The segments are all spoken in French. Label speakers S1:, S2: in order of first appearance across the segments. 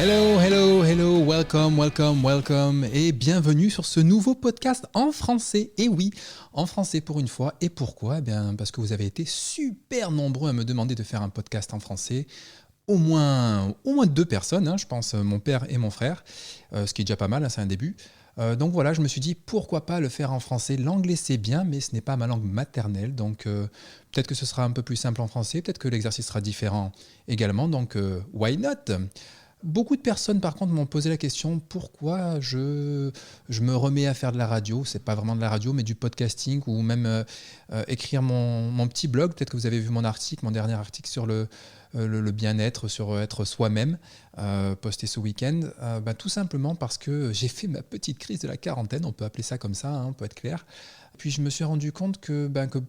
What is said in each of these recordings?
S1: Hello, hello, hello, welcome et bienvenue sur ce nouveau podcast en français. Et oui, en français pour une fois. Et pourquoi ? Eh bien, parce que vous avez été super nombreux à me demander de faire un podcast en français. Au moins 2 personnes, je pense, mon père et mon frère, ce qui est déjà pas mal, c'est un début. Donc voilà, je me suis dit pourquoi pas le faire en français. L'anglais c'est bien, mais ce n'est pas ma langue maternelle, donc peut-être que ce sera un peu plus simple en français, peut-être que l'exercice sera différent également, donc why not ? Beaucoup de personnes, par contre, m'ont posé la question pourquoi je me remets à faire de la radio. C'est pas vraiment de la radio, mais du podcasting ou même écrire mon petit blog. Peut-être que vous avez vu mon dernier article sur le bien-être, sur être soi-même, posté ce week-end. Tout simplement parce que j'ai fait ma petite crise de la quarantaine. On peut appeler ça comme ça, on peut être clair. Puis je me suis rendu compte que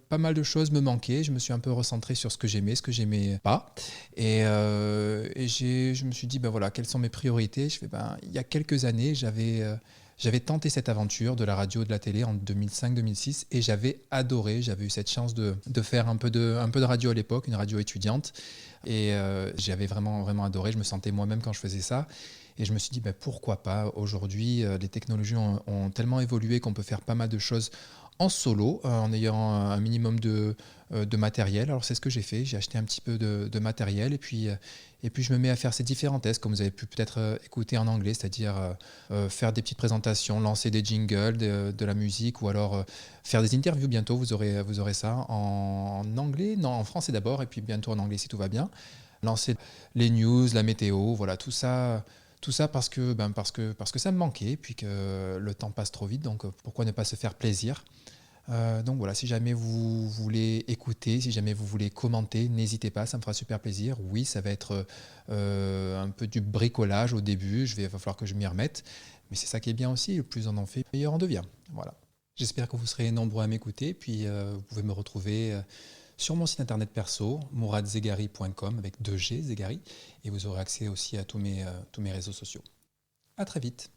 S1: pas mal de choses me manquaient. Je me suis un peu recentré sur ce que j'aimais pas. Je me suis dit, voilà, quelles sont mes priorités ? Il y a quelques années, j'avais tenté cette aventure de la radio, de la télé en 2005-2006 et j'avais adoré. J'avais eu cette chance de faire un peu de radio à l'époque, une radio étudiante. Et j'avais vraiment, vraiment adoré. Je me sentais moi-même quand je faisais ça. Et je me suis dit, pourquoi pas ? Aujourd'hui, les technologies ont tellement évolué qu'on peut faire pas mal de choses en solo, en ayant un minimum de matériel. Alors c'est ce que j'ai fait, j'ai acheté un petit peu de matériel et puis je me mets à faire ces différents tests, comme vous avez pu peut-être écouter en anglais, c'est-à-dire faire des petites présentations, lancer des jingles, de la musique, ou alors faire des interviews bientôt, vous aurez ça en anglais, non, en français d'abord, et puis bientôt en anglais si tout va bien. Lancer les news, la météo, voilà, tout ça parce que ça me manquait, puis que le temps passe trop vite, donc pourquoi ne pas se faire plaisir ? Donc voilà, si jamais vous voulez écouter, si jamais vous voulez commenter, n'hésitez pas, ça me fera super plaisir. Oui, ça va être un peu du bricolage au début, il va falloir que je m'y remette, mais c'est ça qui est bien aussi, le plus on en fait, meilleur on devient. Voilà. J'espère que vous serez nombreux à m'écouter, puis vous pouvez me retrouver sur mon site internet perso, mouradzegari.com avec 2G, Zegari, et vous aurez accès aussi à tous mes réseaux sociaux. À très vite.